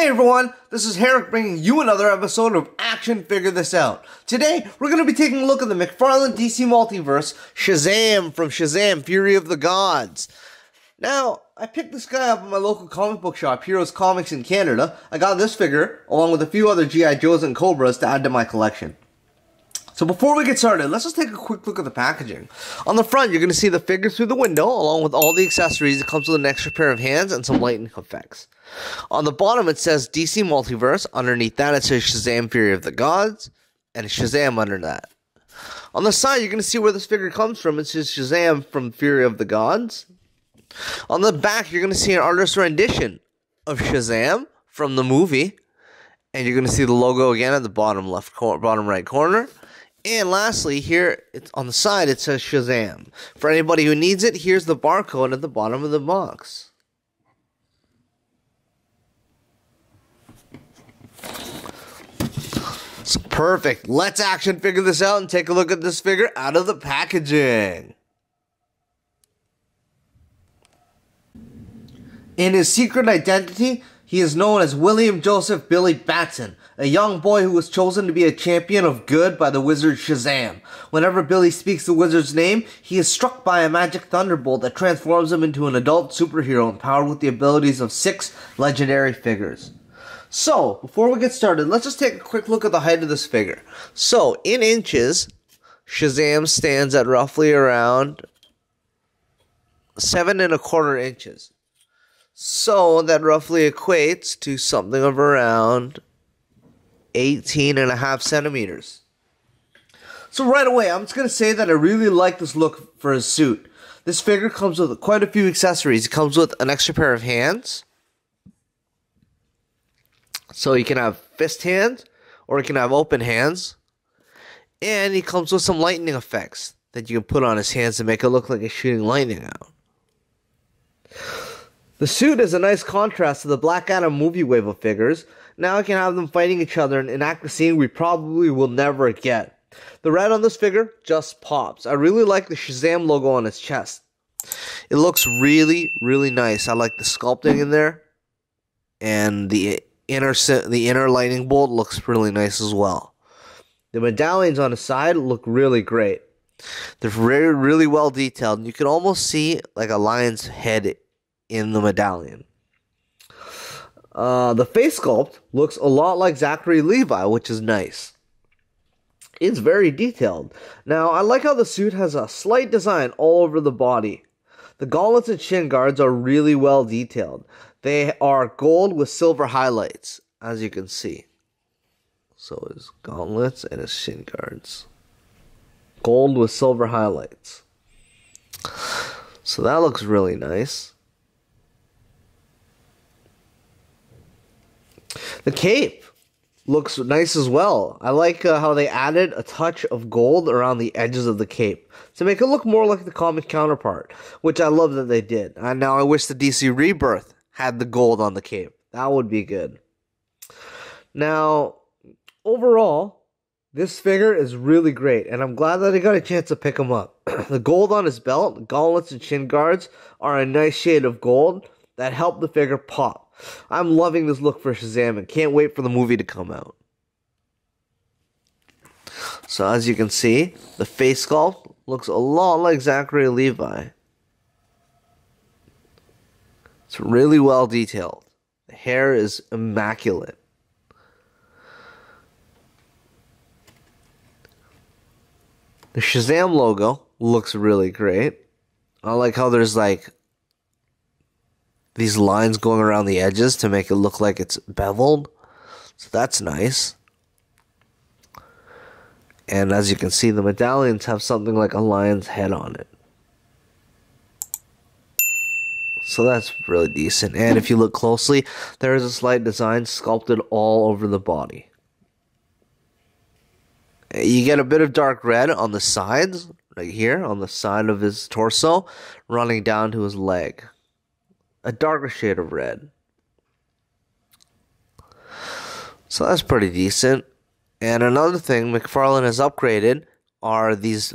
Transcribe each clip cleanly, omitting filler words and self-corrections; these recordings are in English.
Hey everyone, this is Herrick bringing you another episode of Action Figure This Out. Today, we're going to be taking a look at the McFarlane DC Multiverse, Shazam from Shazam, Fury of the Gods. Now, I picked this guy up at my local comic book shop, Heroes Comics in Canada. I got this figure, along with a few other G.I. Joes and Cobras to add to my collection. So before we get started, let's just take a quick look at the packaging. On the front, you're going to see the figure through the window, along with all the accessories. It comes with an extra pair of hands and some lightning effects. On the bottom, it says DC Multiverse. Underneath that, it says Shazam Fury of the Gods, and Shazam under that. On the side, you're going to see where this figure comes from. It says Shazam from Fury of the Gods. On the back, you're going to see an artist rendition of Shazam from the movie. And you're going to see the logo again at the bottom right corner. And lastly, here on the side, it says Shazam. For anybody who needs it, here's the barcode at the bottom of the box. So perfect. Let's action figure this out and take a look at this figure out of the packaging. In his secret identity, he is known as William Joseph Billy Batson, a young boy who was chosen to be a champion of good by the wizard Shazam. Whenever Billy speaks the wizard's name, he is struck by a magic thunderbolt that transforms him into an adult superhero empowered with the abilities of 6 legendary figures. So, before we get started, let's just take a quick look at the height of this figure. So, in inches, Shazam stands at roughly around 7¼ inches. So, that roughly equates to something of around 18½ centimeters. So right away, I'm just going to say that I really like this look for his suit. This figure comes with quite a few accessories. It comes with an extra pair of hands. So you can have fist hands, or you can have open hands. And he comes with some lightning effects that you can put on his hands to make it look like he's shooting lightning out. The suit is a nice contrast to the Black Adam movie wave of figures. Now I can have them fighting each other and enact a scene we probably will never get. The red on this figure just pops. I really like the Shazam logo on his chest. It looks really, really nice. I like the sculpting in there. And the inner lightning bolt looks really nice as well. The medallions on the side look really great. They're really well detailed. And you can almost see like a lion's head in the medallion. The face sculpt looks a lot like Zachary Levi, which is nice. It's very detailed. Now, I like how the suit has a slight design all over the body. The gauntlets and shin guards are really well detailed. They are gold with silver highlights, as you can see. So his gauntlets and his shin guards. Gold with silver highlights. So that looks really nice. The cape looks nice as well. I like how they added a touch of gold around the edges of the cape to make it look more like the comic counterpart, which I love that they did. And now I wish the DC Rebirth had the gold on the cape. That would be good. Now, overall, this figure is really great, and I'm glad that I got a chance to pick him up. The gold on his belt, gauntlets, and shin guards are a nice shade of gold that help the figure pop. I'm loving this look for Shazam and can't wait for the movie to come out. So as you can see, the face sculpt looks a lot like Zachary Levi. It's really well detailed. The hair is immaculate. The Shazam logo looks really great. I like how there's like these lines going around the edges to make it look like it's beveled. So that's nice. And as you can see, the medallions have something like a lion's head on it. So that's really decent. And if you look closely, there is a slight design sculpted all over the body. You get a bit of dark red on the sides, right here, on the side of his torso, running down to his leg. A darker shade of red. So that's pretty decent. And another thing McFarlane has upgraded are the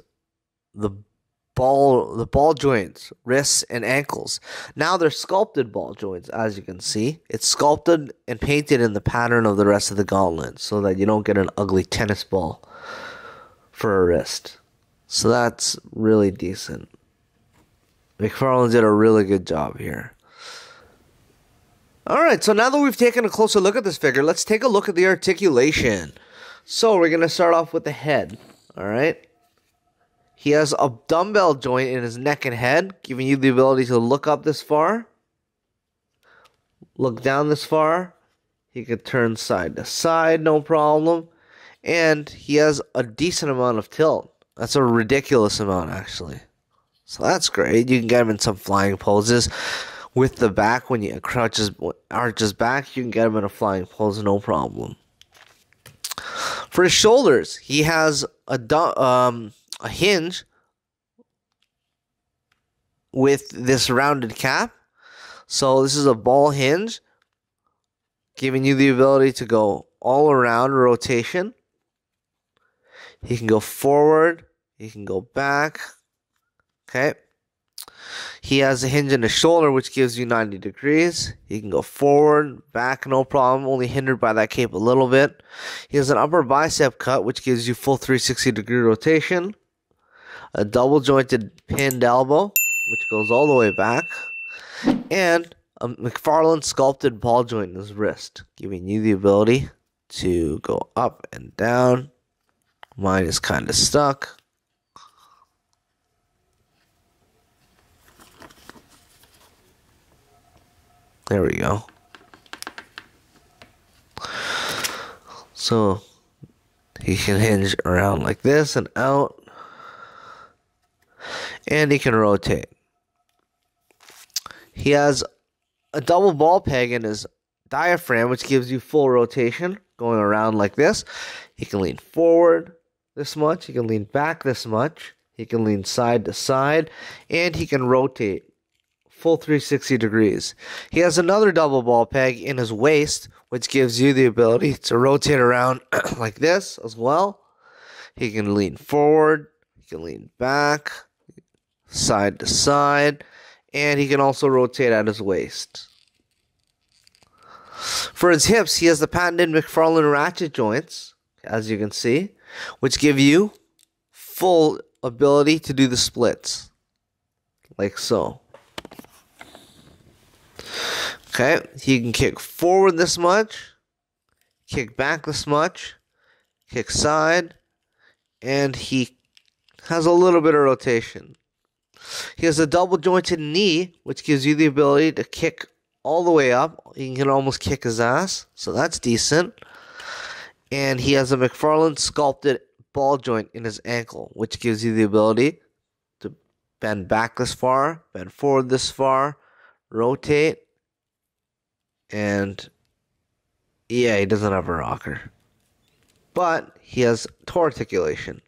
ball joints, wrists, and ankles. Now they're sculpted ball joints, as you can see. It's sculpted and painted in the pattern of the rest of the gauntlet so that you don't get an ugly tennis ball for a wrist. So that's really decent. McFarlane did a really good job here. Alright, so now that we've taken a closer look at this figure, let's take a look at the articulation. So we're going to start off with the head. Alright. He has a dumbbell joint in his neck and head, giving you the ability to look up this far, look down this far. He could turn side to side, no problem. And he has a decent amount of tilt. That's a ridiculous amount, actually. So that's great. You can get him in some flying poses. With the back, when he arches back, you can get him in a flying pose, no problem. For his shoulders, he has a hinge with this rounded cap. So this is a ball hinge, giving you the ability to go all around rotation. He can go forward, he can go back. Okay. He has a hinge in the shoulder, which gives you 90 degrees. He can go forward, back, no problem, only hindered by that cape a little bit. He has an upper bicep cut, which gives you full 360-degree rotation. A double jointed pinned elbow, which goes all the way back. And a McFarlane sculpted ball joint in his wrist, giving you the ability to go up and down. Mine is kind of stuck. There we go. So he can hinge around like this and out. And he can rotate. He has a double ball peg in his diaphragm, which gives you full rotation, going around like this. He can lean forward this much. He can lean back this much. He can lean side to side. And he can rotate full 360 degrees. He has another double ball peg in his waist, which gives you the ability to rotate around like this as well. He can lean forward. He can lean back, side to side, and he can also rotate at his waist. For his hips, he has the patented McFarlane ratchet joints, as you can see, which give you full ability to do the splits, like so. Okay, he can kick forward this much, kick back this much, kick side, and he has a little bit of rotation. He has a double jointed knee, which gives you the ability to kick all the way up. He can almost kick his ass, so that's decent. And he has a McFarlane sculpted ball joint in his ankle, which gives you the ability to bend back this far, bend forward this far, rotate, and yeah, he doesn't have a rocker. But he has toe articulation.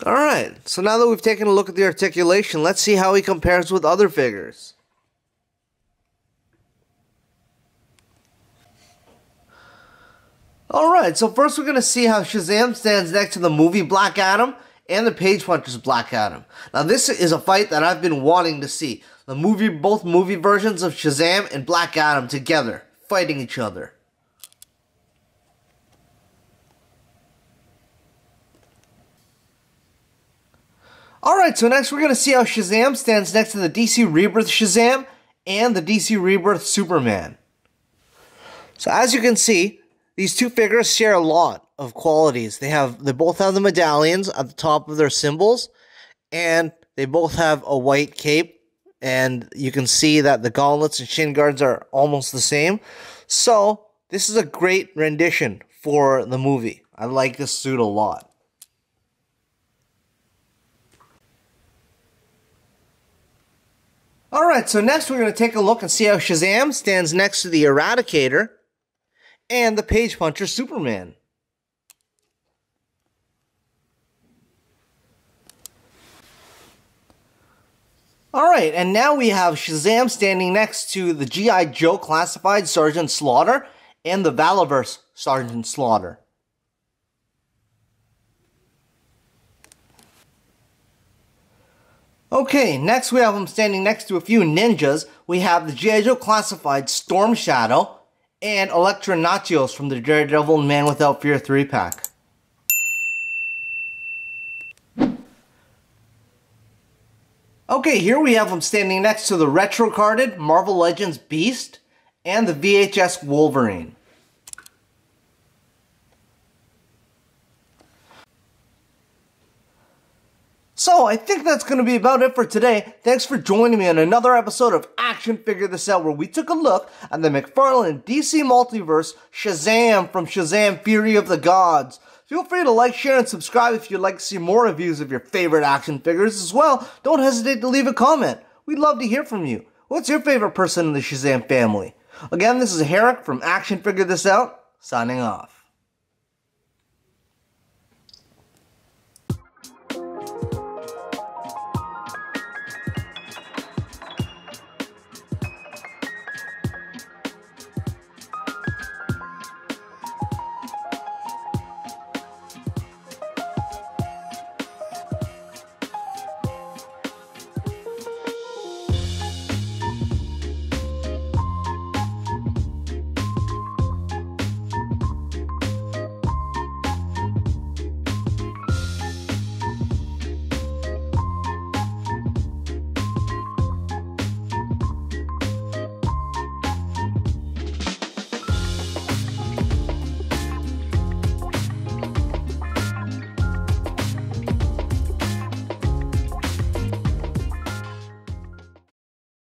Alright, so now that we've taken a look at the articulation, let's see how he compares with other figures. Alright, so first we're going to see how Shazam stands next to the movie Black Adam and the Page Puncher's Black Adam. Now this is a fight that I've been wanting to see. Both movie versions of Shazam and Black Adam together, fighting each other. Alright, so next we're going to see how Shazam stands next to the DC Rebirth Shazam and the DC Rebirth Superman. So as you can see, these two figures share a lot of qualities. They both have the medallions at the top of their symbols, and they both have a white cape, and you can see that the gauntlets and shin guards are almost the same. So this is a great rendition for the movie. I like this suit a lot. Alright, so next we're going to take a look and see how Shazam stands next to the Eradicator and the Page Puncher Superman. Alright, and now we have Shazam standing next to the G.I. Joe Classified Sergeant Slaughter and the Multiverse Sergeant Slaughter. Okay, next we have him standing next to a few ninjas. We have the G.I. Joe Classified Storm Shadow and Electra Nachios from the Daredevil Man Without Fear 3-pack. Okay, here we have him standing next to the retro-carded Marvel Legends Beast and the VHS Wolverine. So, I think that's going to be about it for today. Thanks for joining me on another episode of Action Figure This Out, where we took a look at the McFarlane DC Multiverse Shazam from Shazam Fury of the Gods. Feel free to like, share, and subscribe if you'd like to see more reviews of your favorite action figures as well. Don't hesitate to leave a comment. We'd love to hear from you. What's your favorite person in the Shazam family? Again, this is Herrick from Action Figure This Out, signing off.